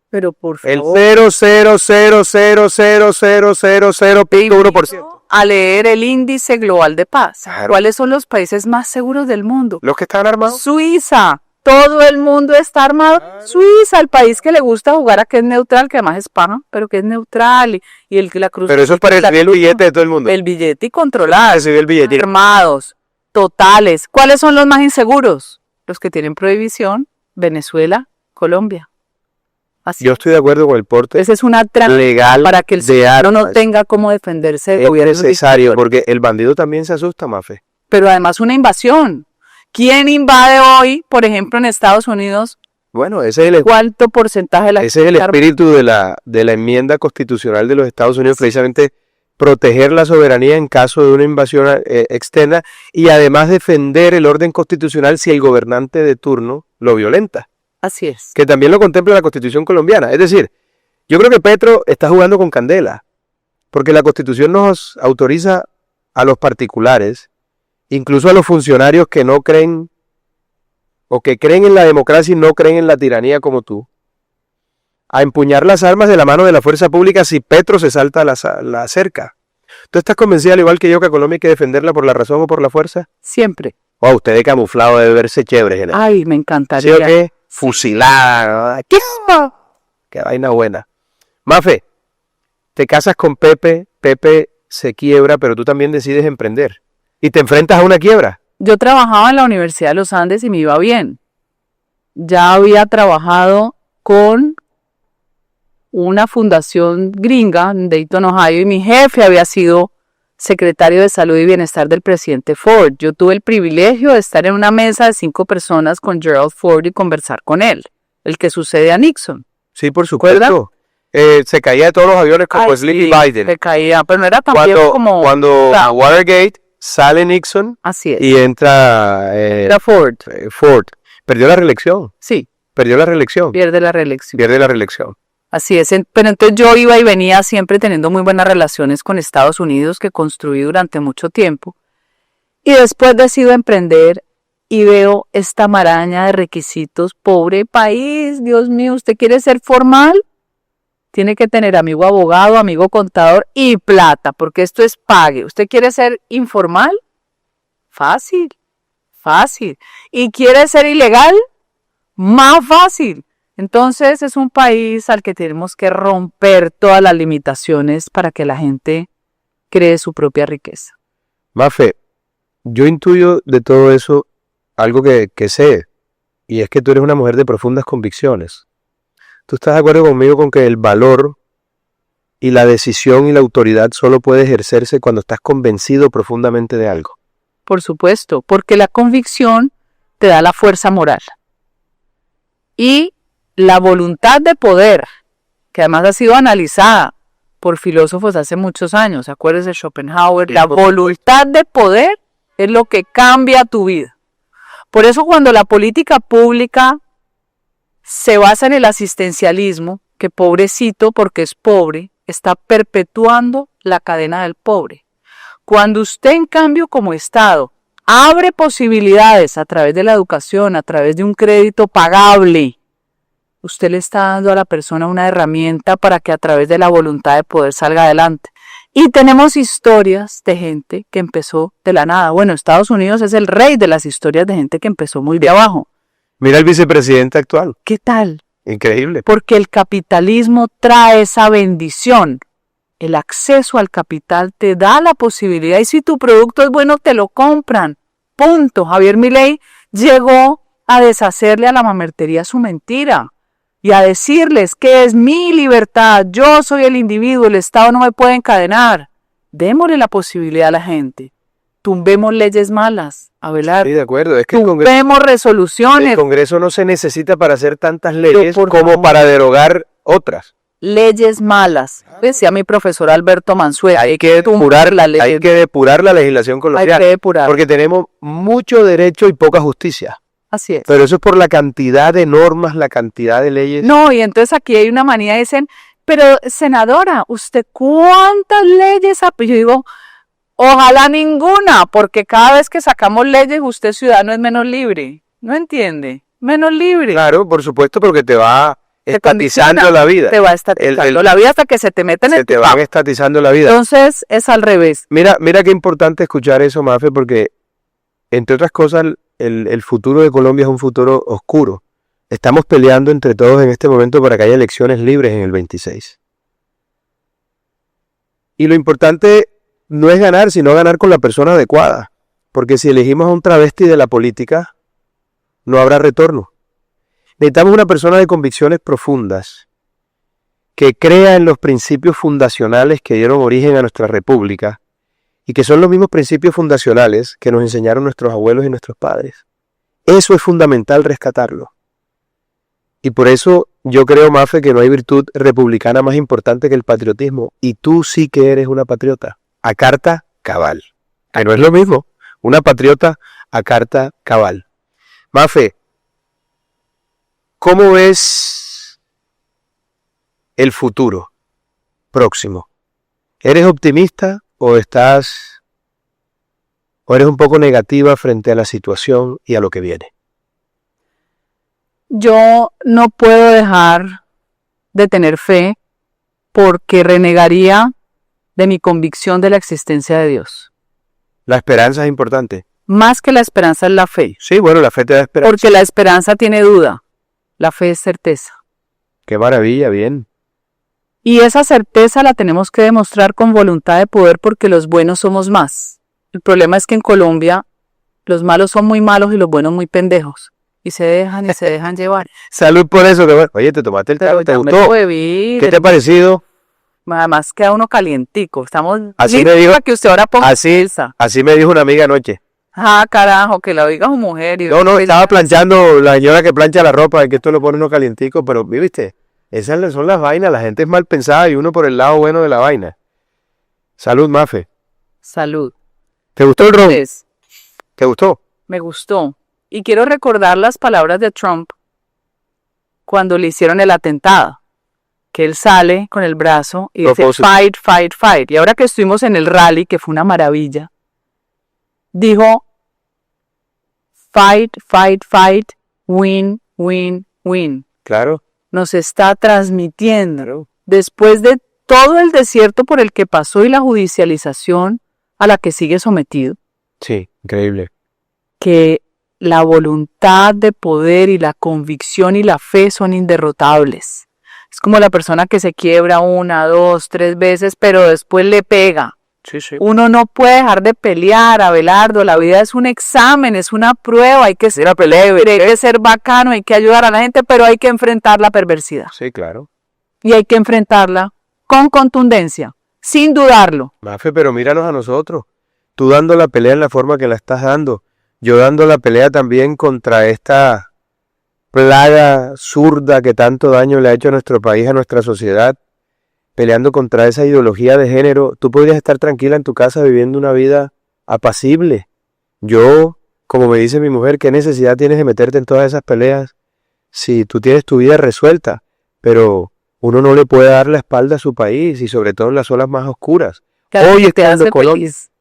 Pero por El favor, 0,0000000.1%. a leer el índice global de paz. Claro. ¿Cuáles son los países más seguros del mundo? Los que están armados. Suiza. Todo el mundo está armado. Suiza, el país que le gusta jugar a que es neutral, que además es paja, pero que es neutral y el que la cruz. Pero eso es para recibir el billete de todo el mundo. El billete y controlar. Recibir el billete. Armados, totales. ¿Cuáles son los más inseguros? Los que tienen prohibición, Venezuela, Colombia. Así. Yo estoy de acuerdo con el porte Esa es una trampa legal para que el de ciudadano no armas. tenga cómo defenderse de Es gobiernos necesario, dictadores. porque el bandido también se asusta, Mafe. Pero además una invasión. ¿Quién invade hoy, por ejemplo, en Estados Unidos? Bueno, ese es el, ¿Cuánto porcentaje de la ese es el gente espíritu de la enmienda constitucional de los Estados Unidos, precisamente proteger la soberanía en caso de una invasión externa y además defender el orden constitucional si el gobernante de turno lo violenta, Así es. que también lo contempla la Constitución colombiana. Es decir, yo creo que Petro está jugando con candela, porque la Constitución nos autoriza a los particulares, incluso a los funcionarios que no creen o que creen en la democracia y no creen en la tiranía como tú, a empuñar las armas de la mano de la fuerza pública si Petro se salta la cerca. ¿Tú estás convencida, al igual que yo, que a Colombia hay que defenderla por la razón o por la fuerza? Siempre. Wow, usted de camuflado debe verse chévere, general. Ay, me ¿Sí encantaría. o qué? Fusilada. ¿no? Qué vaina buena. Mafe, te casas con Pepe, Pepe se quiebra, pero tú también decides emprender. Y te enfrentas a una quiebra. Yo trabajaba en la Universidad de los Andes y me iba bien. Ya había trabajado con una fundación gringa en Dayton, Ohio, y mi jefe había sido secretario de Salud y Bienestar del presidente Ford. Yo tuve el privilegio de estar en una mesa de 5 personas con Gerald Ford y conversar con él, el que sucede a Nixon. Sí, por supuesto. Se caía de todos los aviones como Ay, Sleepy sí, Biden. se caía, pero no era tan viejo como... Cuando Claro. a Watergate sale Nixon Así es. y entra Era Ford. Ford. Perdió la reelección. Sí, Perdió la reelección. pierde la reelección. Pierde la reelección. Así es, pero entonces yo iba y venía siempre teniendo muy buenas relaciones con Estados Unidos que construí durante mucho tiempo. Y después decido emprender y veo esta maraña de requisitos. Pobre país, Dios mío, ¿usted quiere ser formal? Tiene que tener amigo abogado, amigo contador y plata, porque esto es pague. ¿Usted quiere ser informal? Fácil, fácil. ¿Y quiere ser ilegal? Más fácil. Entonces es un país al que tenemos que romper todas las limitaciones para que la gente cree su propia riqueza. Mafe, yo intuyo de todo eso algo que sé, y es que tú eres una mujer de profundas convicciones. ¿Tú estás de acuerdo conmigo con que el valor y la decisión y la autoridad solo puede ejercerse cuando estás convencido profundamente de algo? Por supuesto, porque la convicción te da la fuerza moral. Y la voluntad de poder, que además ha sido analizada por filósofos hace muchos años, acuérdese de Schopenhauer, la voluntad de poder es lo que cambia tu vida. Por eso cuando la política pública se basa en el asistencialismo, que pobrecito porque es pobre, está perpetuando la cadena del pobre. Cuando usted en cambio como Estado abre posibilidades a través de la educación, a través de un crédito pagable, usted le está dando a la persona una herramienta para que a través de la voluntad de poder salga adelante. Y tenemos historias de gente que empezó de la nada. Bueno, Estados Unidos es el rey de las historias de gente que empezó muy de abajo. Mira el vicepresidente actual. ¿Qué tal? Increíble. Porque el capitalismo trae esa bendición. El acceso al capital te da la posibilidad y si tu producto es bueno te lo compran. Punto. Javier Milei llegó a deshacerle a la mamertería su mentira y a decirles que es mi libertad, yo soy el individuo, el Estado no me puede encadenar. Démosle la posibilidad a la gente. Tumbemos leyes malas, Abelardo. Sí, de acuerdo. Es que tumbemos resoluciones. El Congreso no se necesita para hacer tantas leyes como para derogar otras. Leyes malas. Decía mi profesor Alberto Mansueto, hay que depurar la ley. Hay que depurar la legislación colombiana. Hay que depurar. Porque tenemos mucho derecho y poca justicia. Así es. Pero eso es por la cantidad de normas, la cantidad de leyes. No, y entonces aquí hay una manía, dicen, pero senadora, ¿usted cuántas leyes ha...? Yo digo, ojalá ninguna, porque cada vez que sacamos leyes, usted ciudadano es menos libre. ¿No entiende? Menos libre. Claro, por supuesto, porque te va estatizando la vida. Te va estatizando la vida hasta que se te mete en el... Se te van estatizando la vida. Entonces es al revés. Mira qué importante escuchar eso, Mafe, porque entre otras cosas, el futuro de Colombia es un futuro oscuro. Estamos peleando entre todos en este momento para que haya elecciones libres en el 26. Y lo importante no es ganar, sino ganar con la persona adecuada. Porque si elegimos a un travesti de la política, no habrá retorno. Necesitamos una persona de convicciones profundas, que crea en los principios fundacionales que dieron origen a nuestra república y que son los mismos principios fundacionales que nos enseñaron nuestros abuelos y nuestros padres. Eso es fundamental rescatarlo. Y por eso yo creo, Mafe, que no hay virtud republicana más importante que el patriotismo. Y tú sí que eres una patriota, a carta cabal. Que no es lo mismo, una patriota a carta cabal. Mafe, ¿cómo ves el futuro próximo? ¿Eres optimista o eres un poco negativa frente a la situación y a lo que viene? Yo no puedo dejar de tener fe porque renegaría de mi convicción de la existencia de Dios. La esperanza es importante. Más que la esperanza es la fe. Sí, bueno, la fe te da esperanza. Porque la esperanza tiene duda. La fe es certeza. Qué maravilla, bien. Y esa certeza la tenemos que demostrar con voluntad de poder porque los buenos somos más. El problema es que en Colombia los malos son muy malos y los buenos muy pendejos. Y se dejan llevar. Salud por eso. Que bueno. Oye, ¿te tomaste el trago? ¿Te gustó? ¿Qué te ha parecido? Además queda uno calientico. Estamos así me dijo, para que usted ahora ponga así me dijo una amiga anoche. Ah, carajo, que lo diga su mujer. No, estaba planchando, la señora que plancha la ropa, que esto lo pone uno calientico, pero, ¿viste? Esas son las vainas, la gente es mal pensada y uno por el lado bueno de la vaina. Salud, Mafe. Salud. ¿Te gustó el ron? ¿Te gustó? Me gustó. Y quiero recordar las palabras de Trump cuando le hicieron el atentado. Que él sale con el brazo y dice fight, fight, fight. Y ahora que estuvimos en el rally, que fue una maravilla, dijo fight, fight, fight, win, win, win. Claro. Nos está transmitiendo, después de todo el desierto por el que pasó y la judicialización a la que sigue sometido. Sí, increíble. Que la voluntad de poder y la convicción y la fe son inderrotables. Es como la persona que se quiebra 1, 2, 3 veces, pero después le pega. Sí, sí. Uno no puede dejar de pelear, Abelardo. La vida es un examen, es una prueba. Hay que ser hay que ser bacano, hay que ayudar a la gente, pero hay que enfrentar la perversidad. Sí, claro. Y hay que enfrentarla con contundencia, sin dudarlo. Mafe, pero míranos a nosotros. Tú dando la pelea en la forma que la estás dando. Yo dando la pelea también contra esta plaga zurda que tanto daño le ha hecho a nuestro país, a nuestra sociedad. Peleando contra esa ideología de género. Tú podrías estar tranquila en tu casa viviendo una vida apacible. Yo, como me dice mi mujer, ¿qué necesidad tienes de meterte en todas esas peleas si tú tienes tu vida resuelta? Pero uno no le puede dar la espalda a su país y sobre todo en las olas más oscuras. Hoy que te estando hace Colombia. feliz.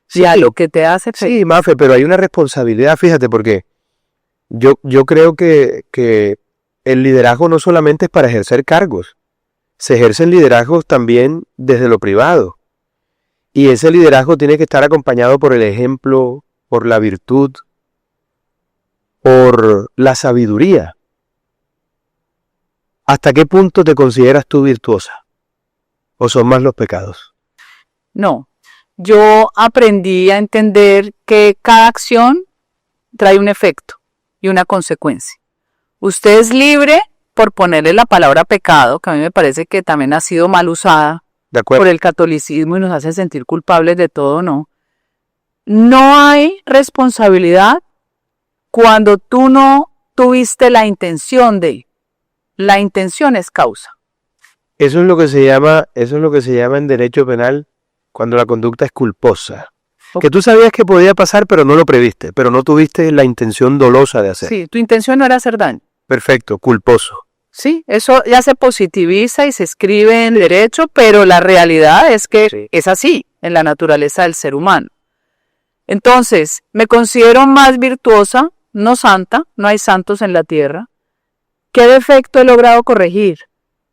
Sí, a lo que te hace feliz. Sí, Mafe, pero hay una responsabilidad, fíjate, porque yo creo que el liderazgo no solamente es para ejercer cargos, se ejercen liderazgos también desde lo privado. Y ese liderazgo tiene que estar acompañado por el ejemplo, por la virtud, por la sabiduría. ¿Hasta qué punto te consideras tú virtuosa? ¿O son más los pecados? No, yo aprendí a entender que cada acción trae un efecto y una consecuencia. Usted es libre por ponerle la palabra pecado, que a mí me parece que también ha sido mal usada por el catolicismo y nos hace sentir culpables de todo, ¿no? No hay responsabilidad cuando tú no tuviste la intención de. La intención es causa. Eso es lo que se llama en derecho penal cuando la conducta es culposa. Que tú sabías que podía pasar, pero no lo previste, pero no tuviste la intención dolosa de hacer. Sí, tu intención no era hacer daño. Perfecto, culposo. Sí, eso ya se positiviza y se escribe en derecho, pero la realidad es que es así en la naturaleza del ser humano. Entonces, me considero más virtuosa, no santa, no hay santos en la tierra. ¿Qué defecto he logrado corregir?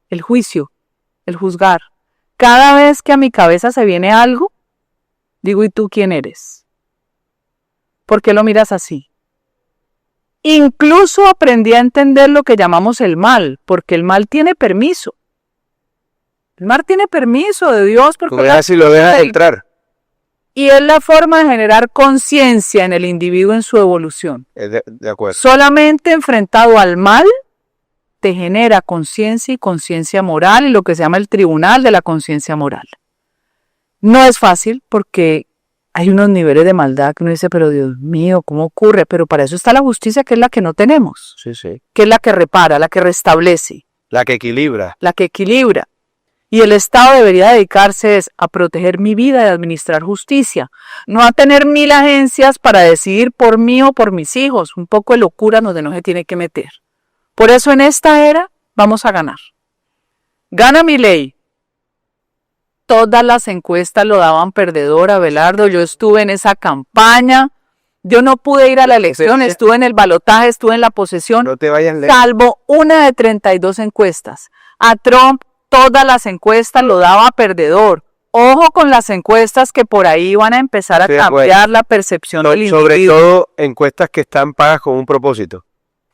El juicio, el juzgar. Cada vez que a mi cabeza se viene algo, digo, ¿y tú quién eres? ¿Por qué lo miras así? Incluso aprendí a entender lo que llamamos el mal, porque el mal tiene permiso. El mal tiene permiso de Dios. Tú dejas y lo dejas entrar. Y es la forma de generar conciencia en el individuo en su evolución. De acuerdo. Solamente enfrentado al mal te genera conciencia y conciencia moral y lo que se llama el tribunal de la conciencia moral. No es fácil porque hay unos niveles de maldad que uno dice, pero Dios mío, ¿cómo ocurre? Pero para eso está la justicia, que es la que no tenemos. Sí, sí. Que es la que repara, la que restablece. La que equilibra. La que equilibra. Y el Estado debería dedicarse a proteger mi vida y administrar justicia. No a tener 1000 agencias para decidir por mí o por mis hijos. Un poco de locura donde no se tiene que meter. Por eso en esta era vamos a ganar. Gana Milei. Todas las encuestas lo daban perdedor, Abelardo. Yo estuve en esa campaña. Yo no pude ir a la elección. Estuve en el balotaje, estuve en la posesión. No te vayas lejos. Salvo una de 32 encuestas. A Trump todas las encuestas lo daba perdedor. Ojo con las encuestas que por ahí van a empezar a cambiar la percepción del individuo. Sobre todo encuestas que están pagas con un propósito.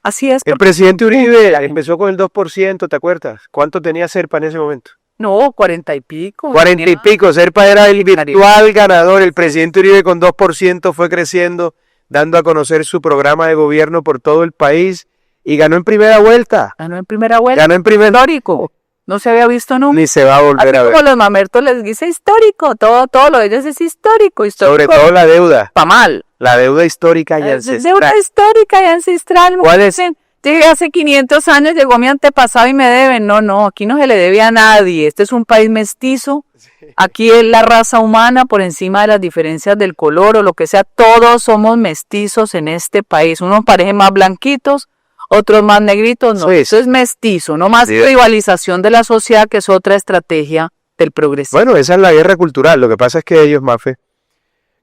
Así es. El presidente Uribe empezó con el 2%, ¿te acuerdas? ¿Cuánto tenía Serpa en ese momento? No, 40 y pico. 40 y pico. Serpa era el virtual ganador. El presidente Uribe con 2% fue creciendo, dando a conocer su programa de gobierno por todo el país y ganó en primera vuelta. Ganó en primera vuelta. Ganó en primer histórico. No se había visto nunca. Ni se va a volver a ver. Como los mamertos les dice histórico. Todo lo de ellos es histórico. Sobre todo la deuda. Pa' mal. La deuda histórica y ancestral. Deuda histórica y ancestral. ¿Cuál es? Llegué hace 500 años, llegó mi antepasado y me deben. No, aquí no se le debe a nadie. Este es un país mestizo. Aquí es la raza humana por encima de las diferencias del color o lo que sea. Todos somos mestizos en este país. Unos parecen más blanquitos, otros más negritos. No, eso es mestizo, no más rivalización de la sociedad, que es otra estrategia del progresismo. Bueno, esa es la guerra cultural. Lo que pasa es que ellos, Mafe,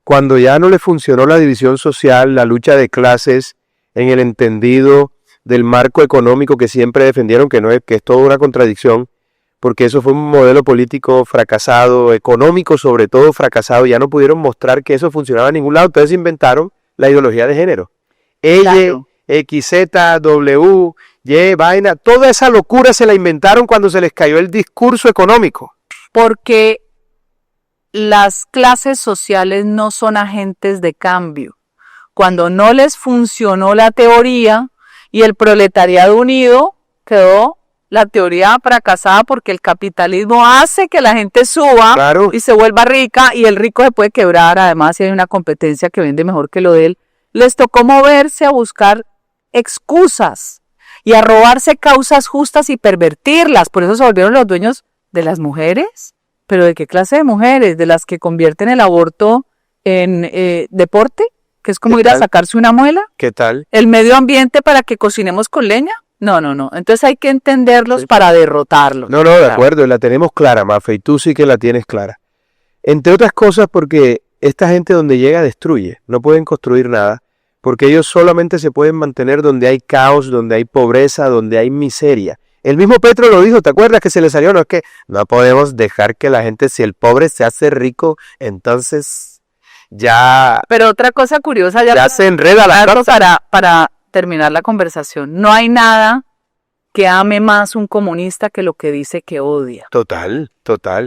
cuando ya no les funcionó la división social, la lucha de clases, en el entendido del marco económico que siempre defendieron, que es toda una contradicción, porque eso fue un modelo político fracasado, económico sobre todo fracasado, ya no pudieron mostrar que eso funcionaba en ningún lado, entonces inventaron la ideología de género. L, XZ, W, Y, vaina, toda esa locura se la inventaron cuando se les cayó el discurso económico. Porque las clases sociales no son agentes de cambio. Cuando no les funcionó la teoría y el proletariado unido, quedó la teoría fracasada porque el capitalismo hace que la gente suba Claro. y se vuelva rica y el rico se puede quebrar, además si hay una competencia que vende mejor que lo de él. Les tocó moverse a buscar excusas y a robarse causas justas y pervertirlas. Por eso se volvieron los dueños de las mujeres. ¿Pero de qué clase de mujeres? ¿De las que convierten el aborto en deporte? ¿Que es como ir a sacarse una muela? ¿Qué tal? ¿El medio ambiente para que cocinemos con leña? No. Entonces hay que entenderlos para derrotarlos. No, de acuerdo, la tenemos clara, Mafe, y tú sí que la tienes clara. Entre otras cosas porque esta gente donde llega destruye, no pueden construir nada, porque ellos solamente se pueden mantener donde hay caos, donde hay pobreza, donde hay miseria. El mismo Petro lo dijo, ¿te acuerdas que se le salió? No, es que no podemos dejar que la gente, si el pobre se hace rico, entonces ya... Pero otra cosa curiosa, ya se enreda la cosa. Para terminar la conversación, no hay nada que ame más un comunista que lo que dice que odia. Total.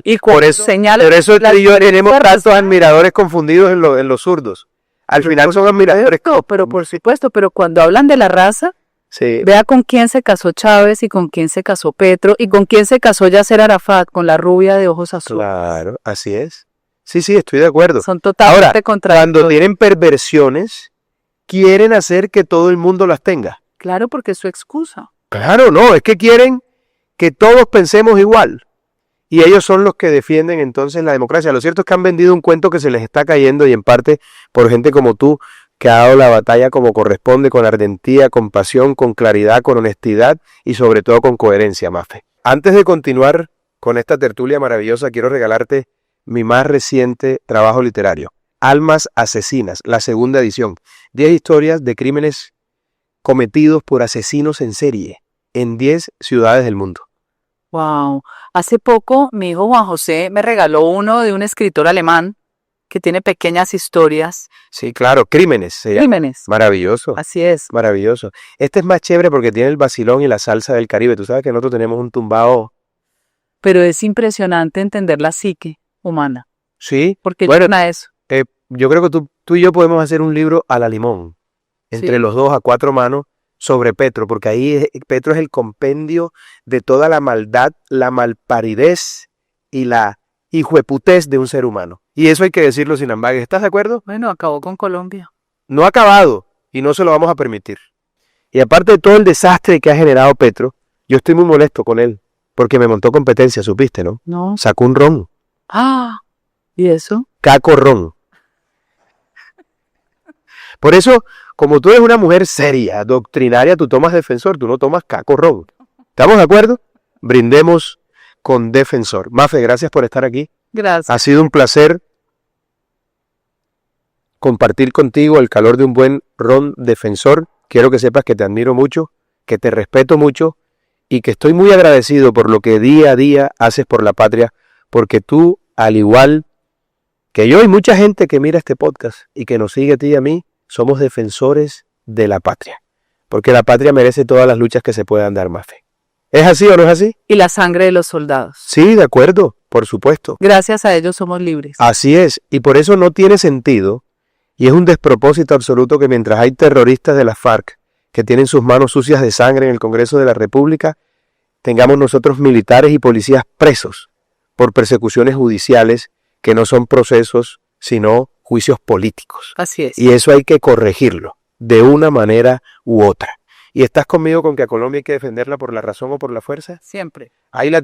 Y Por eso tú y yo tenemos tantos admiradores confundidos en los zurdos. Al final son admiradores. Pero por supuesto, pero cuando hablan de la raza, sí. Vea con quién se casó Chávez y con quién se casó Petro y con quién se casó Yasser Arafat, con la rubia de ojos azules. Claro, así es. Sí, estoy de acuerdo. Son totalmente contradictorios. Cuando tienen perversiones, quieren hacer que todo el mundo las tenga. Claro, porque es su excusa. Claro, no, es que quieren que todos pensemos igual. Y ellos son los que defienden entonces la democracia. Lo cierto es que han vendido un cuento que se les está cayendo y en parte por gente como tú, que ha dado la batalla como corresponde, con ardentía, con pasión, con claridad, con honestidad y sobre todo con coherencia, Mafe. Antes de continuar con esta tertulia maravillosa, quiero regalarte mi más reciente trabajo literario, Almas Asesinas, la segunda edición. 10 historias de crímenes cometidos por asesinos en serie en 10 ciudades del mundo. Wow. Hace poco mi hijo Juan José me regaló uno de un escritor alemán que tiene pequeñas historias. Sí, claro, Crímenes. Crímenes. Maravilloso. Así es. Maravilloso. Este es más chévere porque tiene el vacilón y la salsa del Caribe. Tú sabes que nosotros tenemos un tumbado. Pero es impresionante entender la psique humana. Sí. Porque bueno, a eso. Yo creo que tú y yo podemos hacer un libro a la limón. Entre los dos a 4 manos sobre Petro. Porque ahí Petro es el compendio de toda la maldad, la malparidez y la hijueputez de un ser humano. Y eso hay que decirlo sin ambages. ¿Estás de acuerdo? Bueno, acabó con Colombia. No ha acabado y no se lo vamos a permitir. Y aparte de todo el desastre que ha generado Petro, yo estoy muy molesto con él porque me montó competencia, supiste, ¿no? No. Sacó un ron. Ah, ¿y eso? Caco ron. Por eso, como tú eres una mujer seria, doctrinaria, tú tomas Defensor, tú no tomas Caco ron. ¿Estamos de acuerdo? Brindemos con Defensor. Mafe, gracias por estar aquí. Gracias. Ha sido un placer compartir contigo el calor de un buen ron Defensor. Quiero que sepas que te admiro mucho, que te respeto mucho y que estoy muy agradecido por lo que día a día haces por la patria, porque tú, al igual que yo y mucha gente que mira este podcast y que nos sigue a ti y a mí, somos defensores de la patria, porque la patria merece todas las luchas que se puedan dar, Mafe. ¿Es así o no es así? Y la sangre de los soldados. Sí, de acuerdo, por supuesto. Gracias a ellos somos libres. Así es, y por eso no tiene sentido, y es un despropósito absoluto que mientras hay terroristas de la FARC que tienen sus manos sucias de sangre en el Congreso de la República, tengamos nosotros militares y policías presos por persecuciones judiciales que no son procesos, sino juicios políticos. Así es. Y eso hay que corregirlo, de una manera u otra. ¿Y estás conmigo con que a Colombia hay que defenderla por la razón o por la fuerza? Siempre. Ahí la